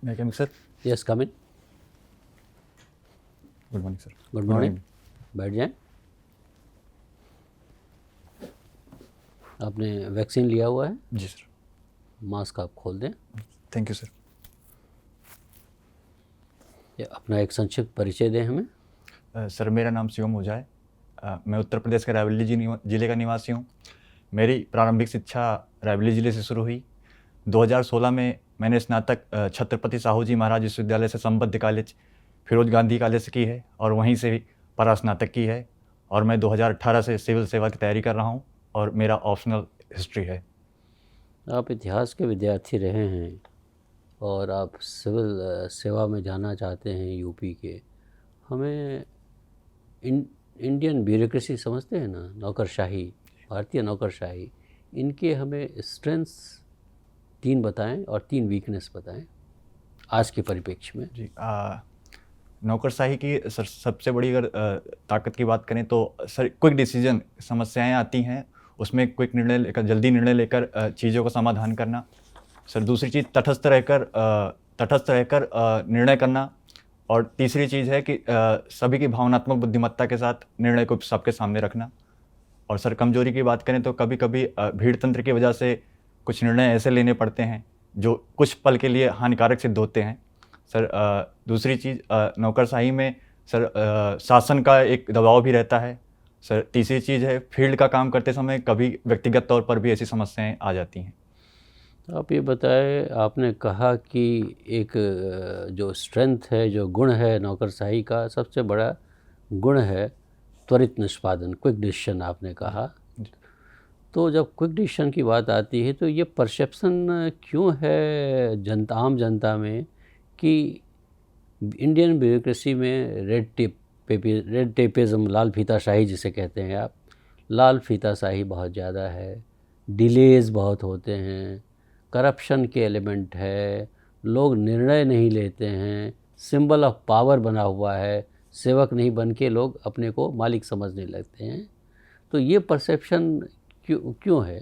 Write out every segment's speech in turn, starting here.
मैं coming sir. Yes, come in. Good morning sir. Good morning. बैठ जाएं। आपने वैक्सीन लिया हुआ है? जी सर। मास्क आप खोल दें। Thank you sir. ये अपना एक संक्षिप्त परिचय दें हमें। सर मेरा नाम शिवम ओझा है। मैं उत्तर प्रदेश के रायबरेली जिले का निवासी हूँ। मेरी प्रारंभिक शिक्षा रायबरेली जिले से शुरू हुई। 2016 में मैंने स्नातक छत्रपति साहू जी महाराज विश्वविद्यालय से संबद्ध कॉलेज फिरोज गांधी कॉलेज से की है और वहीं से भी परास्नातक की है। और मैं 2018 से सिविल सेवा की तैयारी कर रहा हूँ और मेरा ऑप्शनल हिस्ट्री है। आप इतिहास के विद्यार्थी रहे हैं और आप सिविल सेवा में जाना चाहते हैं यूपी के। हमें इंडियन ब्यूरोक्रेसी समझते हैं ना, नौकरशाही, भारतीय नौकरशाही, इनके हमें स्ट्रेंथ्स 3 बताएं और 3 वीकनेस बताएं आज के परिप्रेक्ष्य में। जी नौकरशाही की सर सबसे बड़ी अगर ताकत की बात करें तो सर क्विक डिसीजन समस्याएं आती हैं उसमें क्विक निर्णय लेकर जल्दी निर्णय लेकर चीज़ों का समाधान करना। सर दूसरी चीज़ तटस्थ रहकर निर्णय करना। और तीसरी चीज़ है कि सभी की भावनात्मक बुद्धिमत्ता के साथ निर्णय को सबके सामने रखना। और सर कमजोरी की बात करें तो कभी कभी भीड़ तंत्र की वजह से कुछ निर्णय ऐसे लेने पड़ते हैं जो कुछ पल के लिए हानिकारक सिद्ध होते हैं। सर दूसरी चीज़ नौकरशाही में सर शासन का एक दबाव भी रहता है। सर तीसरी चीज़ है फील्ड का काम करते समय कभी व्यक्तिगत तौर पर भी ऐसी समस्याएं आ जाती हैं। तो आप ये बताएं, आपने कहा कि एक जो स्ट्रेंथ है, जो गुण है नौकरशाही का, सबसे बड़ा गुण है त्वरित निष्पादन, क्विक डिसीजन आपने कहा। तो जब क्विक डिसीजन की बात आती है तो ये परसेप्शन क्यों है आम जनता में कि इंडियन ब्यूरोक्रेसी में रेड टेपिज्म, लाल फीताशाही जिसे कहते हैं आप, लाल फीताशाही बहुत ज़्यादा है, डिलेज़ बहुत होते हैं, करप्शन के एलिमेंट है, लोग निर्णय नहीं लेते हैं, सिंबल ऑफ पावर बना हुआ है, सेवक नहीं बन के लोग अपने को मालिक समझने लगते हैं। तो ये परसेप्शन क्यों है?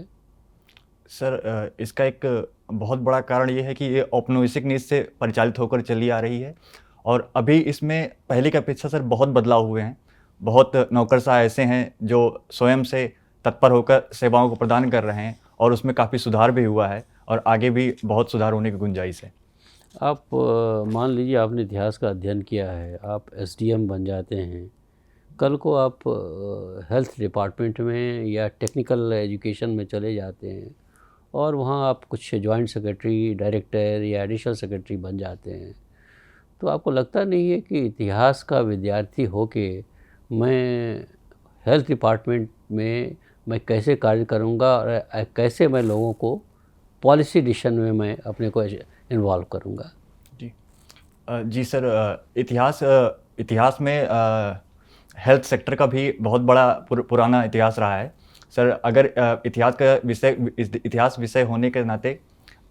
सर इसका एक बहुत बड़ा कारण ये है कि ये औपनिवेशिक नीति से परिचालित होकर चली आ रही है और अभी इसमें पहले की अपेक्षा सर बहुत बदलाव हुए हैं। बहुत नौकरशाह ऐसे हैं जो स्वयं से तत्पर होकर सेवाओं को प्रदान कर रहे हैं और उसमें काफ़ी सुधार भी हुआ है और आगे भी बहुत सुधार होने की गुंजाइश है। आप मान लीजिए आपने इतिहास का अध्ययन किया है, आप एसडीएम बन जाते हैं, कल को आप हेल्थ डिपार्टमेंट में या टेक्निकल एजुकेशन में चले जाते हैं और वहाँ आप कुछ जॉइंट सेक्रेटरी, डायरेक्टर या एडिशनल सेक्रेटरी बन जाते हैं, तो आपको लगता नहीं है कि इतिहास का विद्यार्थी होके मैं हेल्थ डिपार्टमेंट में मैं कैसे कार्य करूँगा और कैसे मैं लोगों को पॉलिसी डिसीजन में मैं अपने को इन्वॉल्व करूँगा? जी जी सर इतिहास में हेल्थ सेक्टर का भी बहुत बड़ा पुराना इतिहास रहा है। सर अगर इतिहास विषय होने के नाते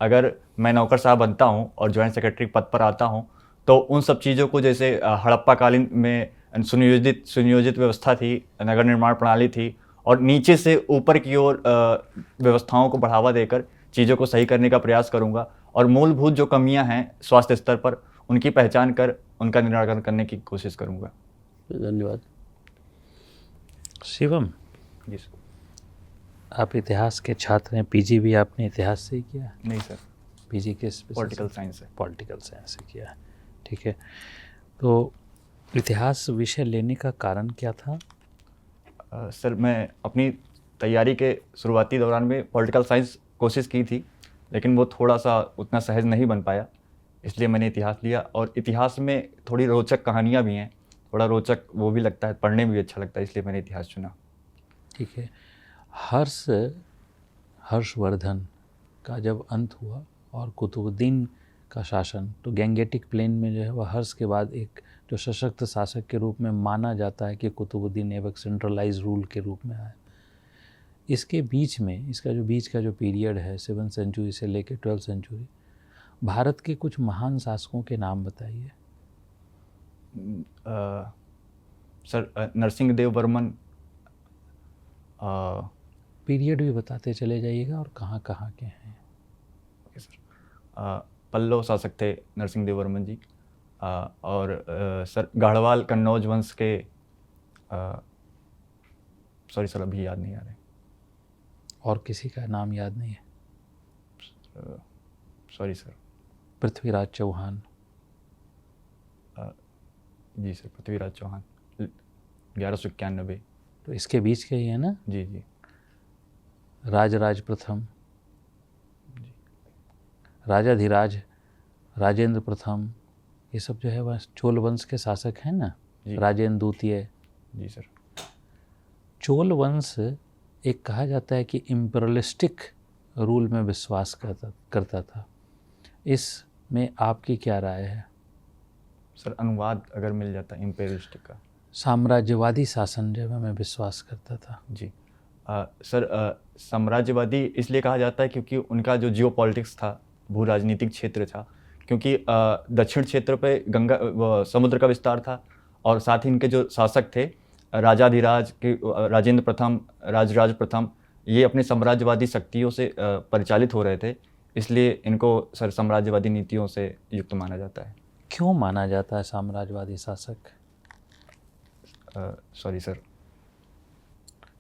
अगर मैं नौकरशाह बनता हूं और जॉइंट सेक्रेटरी पद पर आता हूं तो उन सब चीज़ों को जैसे हड़प्पा कालीन में सुनियोजित व्यवस्था थी, नगर निर्माण प्रणाली थी और नीचे से ऊपर की ओर व्यवस्थाओं को बढ़ावा देकर चीज़ों को सही करने का प्रयास करूंगा और मूलभूत जो कमियां हैं स्वास्थ्य स्तर पर उनकी पहचान कर उनका निराकरण करने की कोशिश करूंगा। धन्यवाद। शिवम जी सर। आप इतिहास के छात्र हैं, पीजी भी आपने इतिहास से ही किया? नहीं सर, पीजी किस? पॉलिटिकल साइंस है। पॉलिटिकल साइंस से किया है, ठीक है। तो इतिहास विषय लेने का कारण क्या था? सर मैं अपनी तैयारी के शुरुआती दौरान में पॉलिटिकल साइंस कोशिश की थी लेकिन वो थोड़ा सा उतना सहज नहीं बन पाया, इसलिए मैंने इतिहास लिया। और इतिहास में थोड़ी रोचक कहानियाँ भी हैं, थोड़ा रोचक वो भी लगता है, पढ़ने में भी अच्छा लगता है, इसलिए मैंने इतिहास चुना। ठीक है। हर्षवर्धन का जब अंत हुआ और कुतुबुद्दीन का शासन, तो गैंगेटिक प्लेन में जो है वह हर्ष के बाद एक जो सशक्त शासक के रूप में माना जाता है कि कुतुबुद्दीन ऐबक सेंट्रलाइज रूल के रूप में आया। इसके बीच में इसका जो बीच का जो पीरियड है 7th सेंचुरी से लेकर 12th सेंचुरी, भारत के कुछ महान शासकों के नाम बताइए। सर नरसिंह वर्मन। पीरियड भी बताते चले जाइएगा और कहाँ कहाँ के हैं। Okay sir. पल्लव शासक थे नरसिंह देव वर्मन जी। और सर गाढ़वाल कन्नौज वंश के, सॉरी सर अभी याद नहीं आ रहे। और किसी का नाम याद नहीं है? Sorry sir. पृथ्वीराज चौहान। जी सर, पृथ्वीराज चौहान 1191। तो इसके बीच के ही है ना? जी जी। राजराज प्रथम, राजाधिराज, राजेंद्र प्रथम, ये सब जो है वह चोल वंश के शासक हैं ना। जी। राजेंद्र द्वितीय। जी सर। चोल वंश एक कहा जाता है कि इम्पेरियलिस्टिक रूल में विश्वास करता था। इसमें आपकी क्या राय है? सर अनुवाद अगर मिल जाता इम्पेरियलिस्टिक का। साम्राज्यवादी शासन जो है मैं विश्वास करता था। जी। सर साम्राज्यवादी इसलिए कहा जाता है क्योंकि उनका जो जियो पॉलिटिक्स था, भू राजनीतिक क्षेत्र था, क्योंकि दक्षिण क्षेत्र पे गंगा समुद्र का विस्तार था, और साथ ही इनके जो शासक थे राजाधिराज के राजेंद्र प्रथम, राजराज प्रथम, ये अपने साम्राज्यवादी शक्तियों से परिचालित हो रहे थे, इसलिए इनको सर साम्राज्यवादी नीतियों से युक्त माना जाता है। क्यों माना जाता है साम्राज्यवादी शासक? Sorry sir.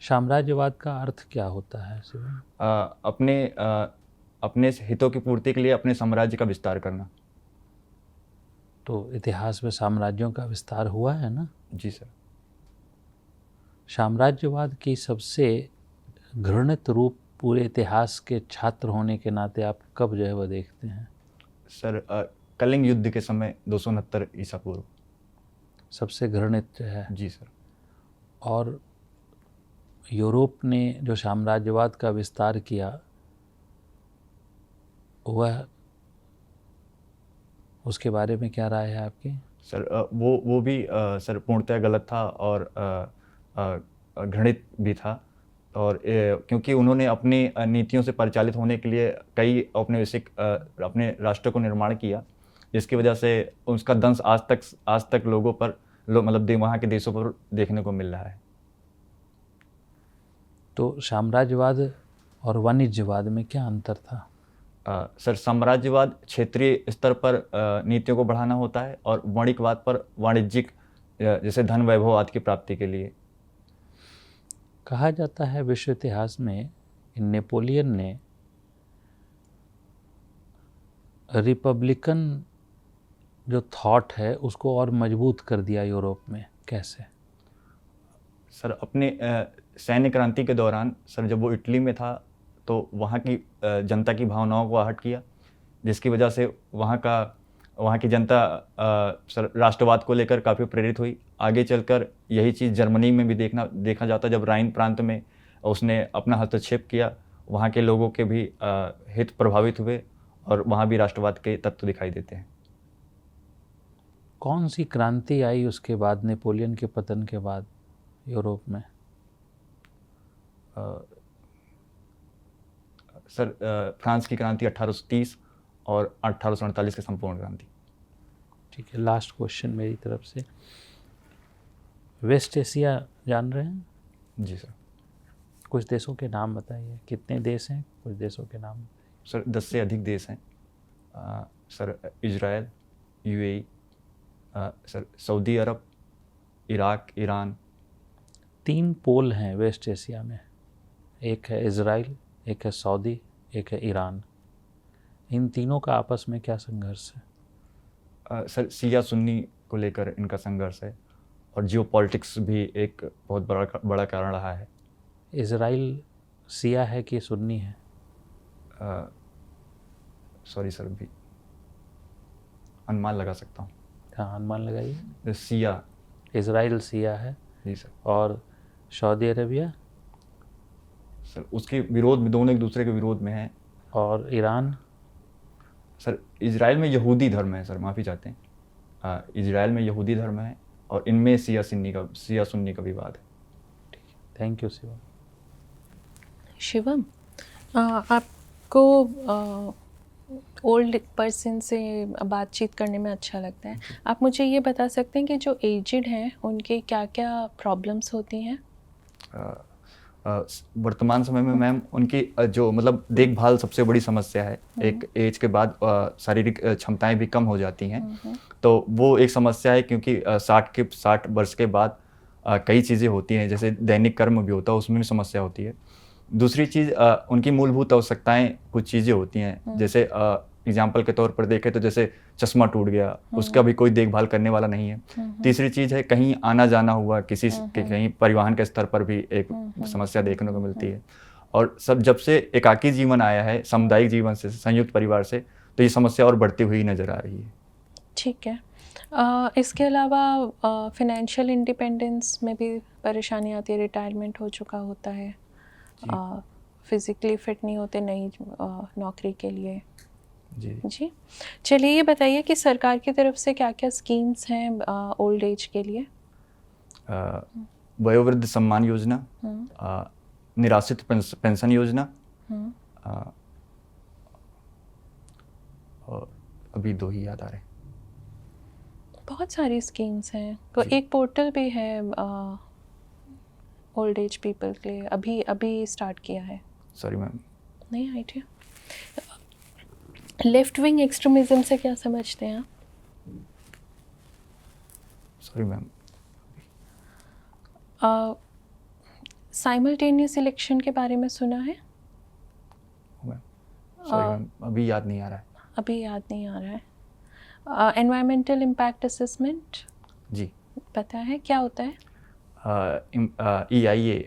साम्राज्यवाद का अर्थ क्या होता है शिवम? अपने हितों की पूर्ति के लिए अपने साम्राज्य का विस्तार करना। तो इतिहास में साम्राज्यों का विस्तार हुआ है ना? जी सर। साम्राज्यवाद की सबसे घृणित रूप पूरे इतिहास के छात्र होने के नाते आप कब जो है वह देखते हैं? सर कलिंग युद्ध के समय 269 ईसा पूर्व। सबसे घृणित जो है। जी सर। और यूरोप ने जो साम्राज्यवाद का विस्तार किया वह, उसके बारे में क्या राय है आपकी? सर वो भी सर पूर्णतः गलत था और घृणित भी था, और क्योंकि उन्होंने अपनी नीतियों से परिचालित होने के लिए कई औपनिवेशिक अपने राष्ट्र को निर्माण किया, जिसकी वजह से उसका दंश आज तक लोगों पर मतलब वहाँ के देशों पर देखने को मिल रहा है। तो साम्राज्यवाद और वाणिज्यवाद में क्या अंतर था? सर साम्राज्यवाद क्षेत्रीय स्तर पर नीतियों को बढ़ाना होता है, और वाणिज्यवाद पर वाणिज्यिक जैसे धन वैभव आदि की प्राप्ति के लिए। कहा जाता है विश्व इतिहास में नेपोलियन ने रिपब्लिकन जो थॉट है उसको और मजबूत कर दिया यूरोप में। कैसे? सर अपने सैन्य क्रांति के दौरान सर जब वो इटली में था तो वहाँ की जनता की भावनाओं को आहट किया, जिसकी वजह से वहाँ की जनता सर राष्ट्रवाद को लेकर काफ़ी प्रेरित हुई। आगे चलकर यही चीज़ जर्मनी में भी देखा जाता, जब राइन प्रांत में उसने अपना हस्तक्षेप किया, वहाँ के लोगों के भी हित प्रभावित हुए, और वहाँ भी राष्ट्रवाद के तत्व दिखाई देते हैं। कौन सी क्रांति आई उसके बाद, नेपोलियन के पतन के बाद यूरोप में? सर फ्रांस की क्रांति 1830 और 1848 की संपूर्ण क्रांति। ठीक है, लास्ट क्वेश्चन मेरी तरफ से। वेस्ट एशिया जान रहे हैं? जी सर। कुछ देशों के नाम बताइए। कितने देश हैं? कुछ देशों के नाम। सर 10 से अधिक देश हैं। Sir Israel, UAE, sir Saudi Arabia, Iraq, Iran. 3 pole हैं वेस्ट एशिया में, एक है इजराइल, एक है सऊदी, एक है ईरान। इन तीनों का आपस में क्या संघर्ष है? सर शिया सुन्नी को लेकर इनका संघर्ष है, और जियो पॉलिटिक्स भी एक बहुत बड़ा कारण रहा है। इजराइल शिया है कि सुन्नी है? सॉरी सर, भी अनुमान लगा सकता हूँ। हाँ, अनुमान लगाइए। शिया। इजराइल शिया है। जी सर। और सऊदी अरेबिया? सर उसके विरोध में, दोनों एक दूसरे के विरोध में हैं। और ईरान? सर इजराइल में यहूदी धर्म है, सर माफ़ी चाहते हैं, इजराइल में यहूदी धर्म है, और इनमें शिया सुन्नी का विवाद है। ठीक है, थैंक यू शिवम। शिवम, आपको ओल्ड पर्सन से बातचीत करने में अच्छा लगता है। आप मुझे ये बता सकते हैं कि जो एजिड हैं उनके क्या क्या प्रॉब्लम्स होती हैं? वर्तमान समय में मैम उनकी जो मतलब देखभाल सबसे बड़ी समस्या है। एक एज के बाद शारीरिक क्षमताएं भी कम हो जाती हैं, तो वो एक समस्या है, क्योंकि 60 वर्ष के बाद कई चीज़ें होती हैं, जैसे दैनिक कर्म भी होता है, उसमें भी समस्या होती है। दूसरी चीज़ उनकी मूलभूत आवश्यकताएं कुछ चीज़ें होती हैं, जैसे एग्जाम्पल के तौर पर देखें तो जैसे चश्मा टूट गया, उसका भी कोई देखभाल करने वाला नहीं है। तीसरी चीज़ है कहीं आना जाना हुआ, किसी के कहीं परिवहन के स्तर पर भी एक समस्या देखने को मिलती है। और जब से एकाकी जीवन आया है, सामुदायिक जीवन से, संयुक्त परिवार से, तो ये समस्या और बढ़ती हुई नज़र आ रही है। ठीक है। इसके अलावा फिनेंशियल इंडिपेंडेंस में भी परेशानी आती है, रिटायरमेंट हो चुका होता है, फिज़िकली फिट नहीं होते नई नौकरी के लिए। जी चलिए ये बताइए कि सरकार की तरफ से क्या क्या स्कीम्स हैं ओल्ड एज के लिए? वयोवृद्ध सम्मान योजना, निराश्रित पेंशन योजना, और अभी 2 ही याद आ रहे हैं। बहुत सारी स्कीम्स हैं। तो एक पोर्टल भी है ओल्ड एज पीपल के लिए, अभी स्टार्ट किया है। सॉरी मैम, नहीं आइडिया। लेफ्ट विंग एक्सट्रीमिज्म से क्या समझते हैं आप? Sorry ma'am. साइमल्टेनियस इलेक्शन के बारे में सुना है? सॉरी मैम, अभी याद नहीं आ रहा है। अभी याद नहीं आ रहा है। एनवायरमेंटल इम्पैक्ट असेसमेंट जी, पता है क्या होता है? EIA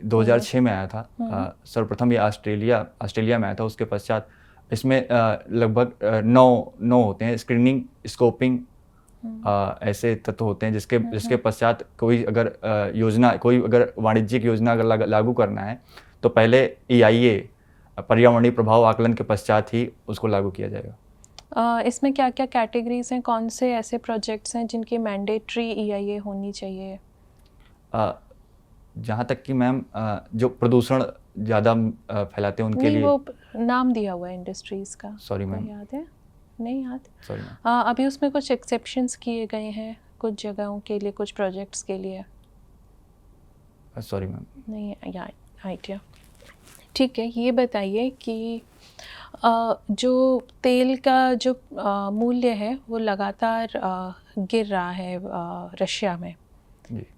2006 में आया था। सर्वप्रथम ये ऑस्ट्रेलिया में आया था। उसके पश्चात इसमें लगभग 9 होते हैं, स्क्रीनिंग, स्कोपिंग, ऐसे तत्व होते हैं, जिसके पश्चात कोई अगर वाणिज्यिक योजना अगर लागू करना है तो पहले EIA पर्यावरणीय प्रभाव आकलन के पश्चात ही उसको लागू किया जाएगा। इसमें क्या क्या कैटेगरीज हैं, कौन से ऐसे प्रोजेक्ट्स हैं जिनकी मैंडेटरी EIA होनी चाहिए? जहाँ तक कि मैम जो प्रदूषण ज़्यादा फैलाते हैं उनके लिए। वो नाम दिया हुआ है इंडस्ट्रीज का। सॉरी मैम, याद है? नहीं याद? Sorry ma'am. अभी उसमें कुछ एक्सेप्शंस किए गए हैं कुछ जगहों के लिए, कुछ प्रोजेक्ट्स के लिए। सॉरी मैम, नहीं याद आइडिया। ठीक है, ये बताइए कि जो तेल का जो मूल्य है वो लगातार गिर रहा है रशिया में,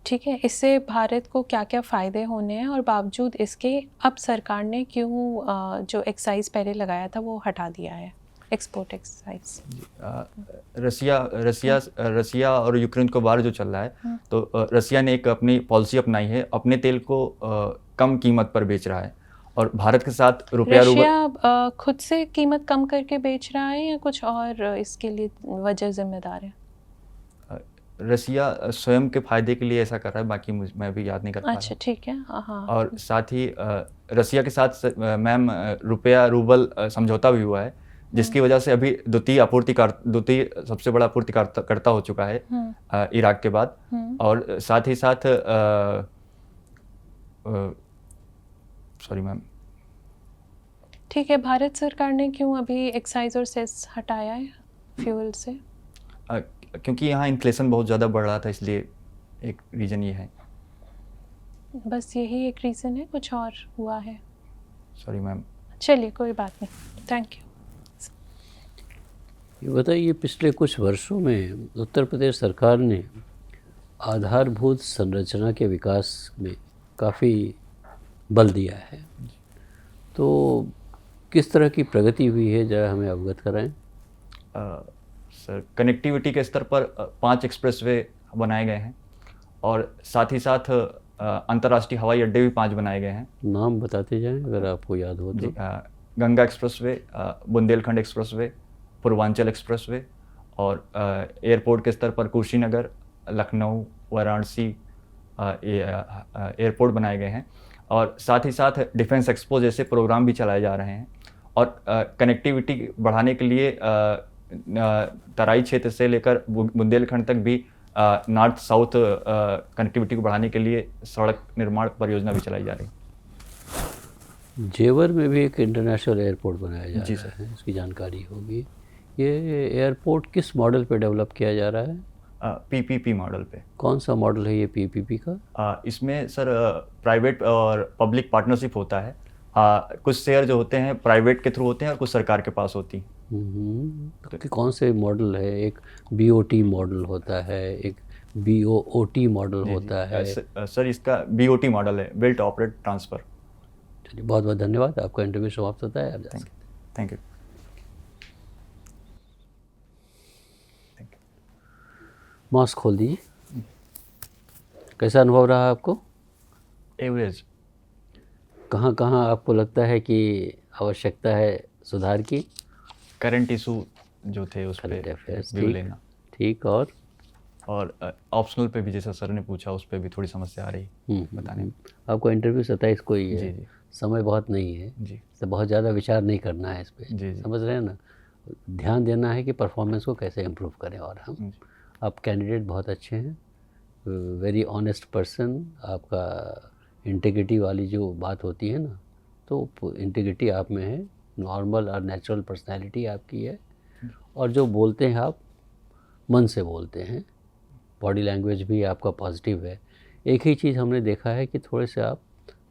ठीक है, इससे भारत को क्या क्या फ़ायदे होने हैं, और बावजूद इसके अब सरकार ने क्यों जो एक्साइज पहले लगाया था वो हटा दिया है, एक्सपोर्ट एक्साइज? रसिया और यूक्रेन को वार जो चल रहा है, तो रसिया ने एक अपनी पॉलिसी अपनाई है, अपने तेल को कम कीमत पर बेच रहा है, और भारत के साथ रुपया रशिया खुद से कीमत कम करके बेच रहा है या कुछ और इसके लिए वजह जिम्मेदार है? रसिया स्वयं के फायदे के लिए ऐसा कर रहा है, बाकी मैं भी याद नहीं कर पा रहा। अच्छा, ठीक है। हाँ। और साथ ही रसिया के साथ मैम रुपया रूबल समझौता भी हुआ है, जिसकी वजह से अभी द्वितीय सबसे बड़ा आपूर्तिकर्ता हो चुका है इराक के बाद। और साथ ही साथ सॉरी मैम। ठीक है, भारत सरकार ने क्यों अभी एक्साइज और सेस हटाया है फ्यूल से? क्योंकि यहाँ इन्फ्लेशन बहुत ज़्यादा बढ़ रहा था, इसलिए एक रीज़न ये है। बस यही एक रीज़न है, कुछ और हुआ है? Sorry ma'am. चलिए, कोई बात नहीं, थैंक यू। ये बताइए, पिछले कुछ वर्षों में उत्तर प्रदेश सरकार ने आधारभूत संरचना के विकास में काफ़ी बल दिया है, तो किस तरह की प्रगति हुई है, जरा हमें अवगत कराएं। सर, कनेक्टिविटी के स्तर पर 5 एक्सप्रेसवे बनाए गए हैं, और साथ ही साथ अंतर्राष्ट्रीय हवाई अड्डे भी 5 बनाए गए हैं। नाम बताते जाएं अगर आपको याद हो तो। Ganga expressway, Bundelkhand expressway, Purvanchal expressway, और एयरपोर्ट के स्तर पर कुशीनगर, लखनऊ, वाराणसी एयरपोर्ट बनाए गए हैं, और साथ ही साथ डिफेंस एक्सपो जैसे प्रोग्राम भी चलाए जा रहे हैं। और कनेक्टिविटी बढ़ाने के लिए तराई क्षेत्र से लेकर बुंदेलखंड तक भी नॉर्थ साउथ कनेक्टिविटी को बढ़ाने के लिए सड़क निर्माण परियोजना भी चलाई जा रही है। जेवर में भी एक इंटरनेशनल एयरपोर्ट बनाया जा जी रहा है, इसकी जानकारी होगी। ये एयरपोर्ट किस मॉडल पे डेवलप किया जा रहा है? पीपीपी मॉडल पे। कौन सा मॉडल है ये पीपीपी का? इसमें सर प्राइवेट और पब्लिक पार्टनरशिप होता है। कुछ शेयर जो होते हैं प्राइवेट के थ्रू होते हैं और कुछ सरकार के पास होती हैं। तो कौन से मॉडल है? एक बीओटी मॉडल होता है, एक बीओओटी मॉडल होता है। सर इसका बीओटी मॉडल है, बिल्ट ऑपरेट ट्रांसफ़र। चलिए, बहुत बहुत धन्यवाद। आपका इंटरव्यू समाप्त होता है, आप जा सकते हैं। Thank you. मास्क खोल दीजिए। कैसा अनुभव रहा आपको? एवरेज। कहाँ कहाँ आपको लगता है कि आवश्यकता है सुधार की? करंट इशू जो थे उस करंट पे अफेयर्स, व्यू ठीक लेना, ठीक। और ऑप्शनल पे भी जैसा सर ने पूछा उस पे भी थोड़ी समस्या आ रही बताने में। आपको इंटरव्यू 27 को ही है। जी जी समय बहुत नहीं है, जी तो बहुत ज़्यादा विचार नहीं करना है इस पे। जी जी समझ रहे हैं ना? ध्यान देना है कि परफॉर्मेंस को कैसे इम्प्रूव करें। और हम जी। आप कैंडिडेट बहुत अच्छे हैं, वेरी ऑनेस्ट पर्सन। आपका इंटीग्रिटी वाली जो बात होती है ना, तो इंटीग्रिटी आप में है, नॉर्मल और नेचुरल पर्सनैलिटी आपकी है। और जो बोलते हैं आप मन से बोलते हैं, बॉडी लैंग्वेज भी आपका पॉजिटिव है। एक ही चीज़ हमने देखा है कि थोड़े से आप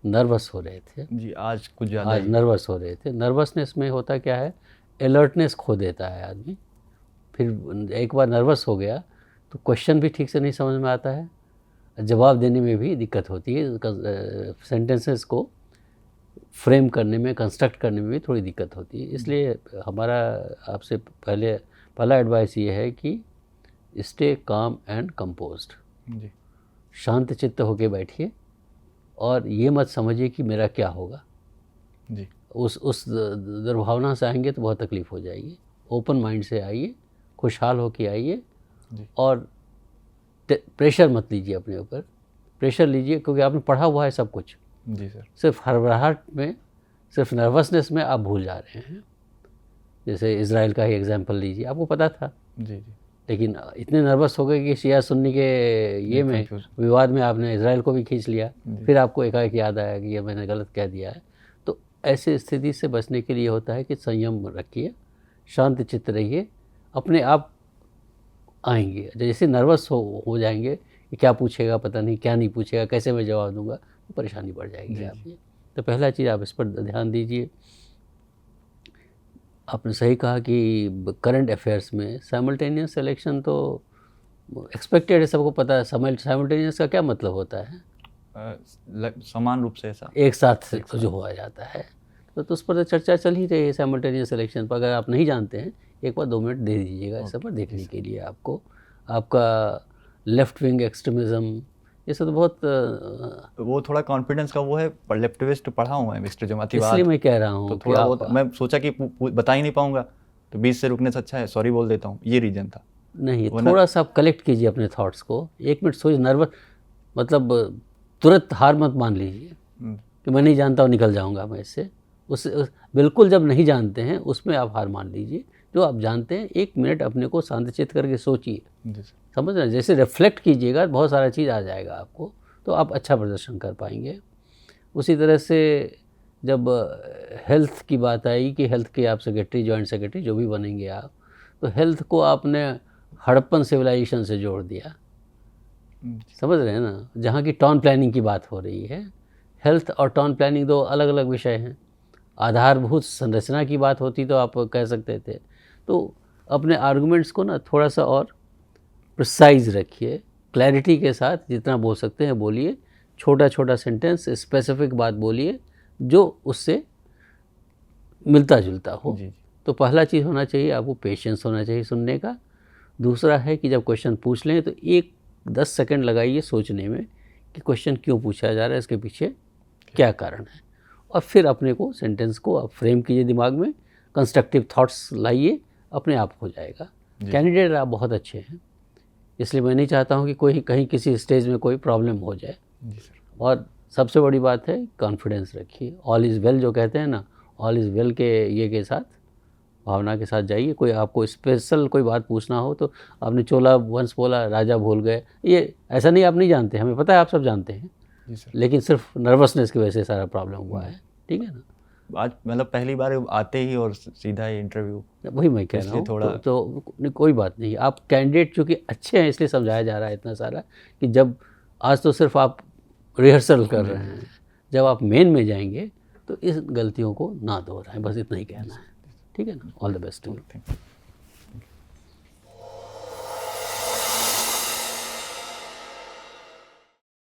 नर्वस हो रहे थे जी, आज कुछ ज़्यादा आज, नर्वस हो रहे थे। नर्वसनेस में होता क्या है, अलर्टनेस खो देता है आदमी। फिर एक बार नर्वस हो गया तो क्वेश्चन भी ठीक से नहीं समझ में आता है, जवाब देने में भी दिक्कत होती है, सेंटेंसेस को फ्रेम करने में, कंस्ट्रक्ट करने में भी थोड़ी दिक्कत होती है। इसलिए हमारा आपसे पहला एडवाइस ये है कि स्टे काम एंड कंपोज्ड। जी शांत चित्त होके बैठिए और ये मत समझिए कि मेरा क्या होगा। जी उस दुर्भावना से आएंगे तो बहुत तकलीफ़ हो जाएगी। ओपन माइंड से आइए, खुशहाल होके आइए जी और प्रेशर मत लीजिए अपने ऊपर। प्रेशर लीजिए क्योंकि आपने पढ़ा हुआ है सब कुछ, जी सर। सिर्फ हड़बड़ाहट में, सिर्फ नर्वसनेस में आप भूल जा रहे हैं। जैसे इज़राइल का ही एग्जांपल लीजिए, आपको पता था जी जी लेकिन इतने नर्वस हो गए कि शिया सुन्नी के ये में confuse। विवाद में आपने इज़राइल को भी खींच लिया। फिर आपको एकाएक याद आया कि ये मैंने गलत कह दिया है। तो ऐसी स्थिति से बचने के लिए होता है कि संयम रखिए, शांत चित्त रहिए, अपने आप आएंगे। जैसे नर्वस हो जाएंगे कि क्या पूछेगा पता नहीं, क्या नहीं पूछेगा, कैसे मैं जवाब दूंगा, तो परेशानी बढ़ जाएगी आपकी। तो पहला चीज़ आप इस पर ध्यान दीजिए। आपने सही कहा कि करंट अफेयर्स में साइमल्टेनियस सिलेक्शन तो एक्सपेक्टेड है, सबको पता है। साइमल्टेनियस का क्या मतलब होता है? समान रूप से ऐसा एक साथ जो हुआ जाता है। तो उस पर तो चर्चा चल ही रही है साइमल्टेनियस सिलेक्शन पर। अगर आप नहीं जानते हैं, एक बार 2 मिनट दे दीजिएगा इस पर देखने के लिए आपको। आपका लेफ्ट विंग एक्सट्रीमिज़म, ये सब तो बहुत वो थोड़ा कॉन्फिडेंस का वो है, पर लेफ्टिस्ट पढ़ा हुआ है मिस्टर जमातीवाद, इसलिए मैं कह रहा हूँ तो कि थोड़ा आप बहुत मैं सोचा कि बता ही नहीं पाऊंगा, तो बीच से रुकने से अच्छा है सॉरी बोल देता हूँ, ये रीजन था। नहीं, थोड़ा सा आप कलेक्ट कीजिए अपने थॉट्स को। 1 मिनट सोचिए। नर्वस मतलब तुरंत हार मत मान लीजिए कि मैं नहीं जानता हूँ, निकल जाऊँगा मैं इससे। बिल्कुल जब नहीं जानते हैं उसमें आप हार मान लीजिए। जो आप जानते हैं 1 मिनट अपने को शांतचित्त करके सोचिए, जी सर। समझ रहे हैं? जैसे रिफ्लेक्ट कीजिएगा बहुत सारा चीज़ आ जाएगा आपको, तो आप अच्छा प्रदर्शन कर पाएंगे। उसी तरह से जब हेल्थ की बात आई कि हेल्थ के आप सेक्रेटरी, जॉइंट सेक्रेटरी जो भी बनेंगे आप, तो हेल्थ को आपने हड़प्पन सिविलाइजेशन से जोड़ दिया। समझ रहे हैं ना? जहाँ की टाउन प्लानिंग की बात हो रही है। हेल्थ और टाउन प्लानिंग 2 अलग अलग विषय हैं। आधारभूत संरचना की बात होती तो आप कह सकते थे। तो अपने आर्गुमेंट्स को ना थोड़ा सा और प्रिसाइज रखिए, क्लैरिटी के साथ जितना बोल सकते हैं बोलिए। छोटा छोटा सेंटेंस, स्पेसिफिक बात बोलिए जो उससे मिलता जुलता हो। जी। तो पहला चीज़ होना चाहिए आपको पेशेंस होना चाहिए सुनने का। दूसरा है कि जब क्वेश्चन पूछ लें तो 10 सेकंड लगाइए सोचने में कि क्वेश्चन क्यों पूछा जा रहा है, इसके पीछे क्या कारण है, और फिर अपने को सेंटेंस को आप फ्रेम कीजिए दिमाग में, कंस्ट्रक्टिव थॉट्स लाइए, अपने आप हो जाएगा। कैंडिडेट आप बहुत अच्छे हैं, इसलिए मैं नहीं चाहता हूँ कि कोई कहीं किसी स्टेज में कोई प्रॉब्लम हो जाए। जी सर। और सबसे बड़ी बात है कॉन्फिडेंस रखिए। ऑल इज़ वेल जो कहते हैं ना, ऑल इज़ वेल के ये के साथ, भावना के साथ जाइए। कोई आपको स्पेशल कोई बात पूछना हो तो आपने चोला वंश बोला, राजा भूल गए, ये ऐसा नहीं, आप नहीं जानते, हमें पता है आप सब जानते हैं, जी सर। लेकिन सिर्फ नर्वसनेस की वजह से सारा प्रॉब्लम हुआ है। ठीक है ना? आज मतलब पहली बार आते ही और सीधा ही इंटरव्यू। वही मैं कह रहा इसलिए हूँ थोड़ा तो नहीं, कोई बात नहीं, आप कैंडिडेट चूँकि अच्छे हैं इसलिए समझाया जा रहा है इतना सारा कि जब आज तो सिर्फ आप रिहर्सल कर रहे हैं, जब आप मेन में जाएंगे तो इस गलतियों को ना दोहराएं, बस इतना ही कहना है। ठीक है ना, all the best to you. Thank you.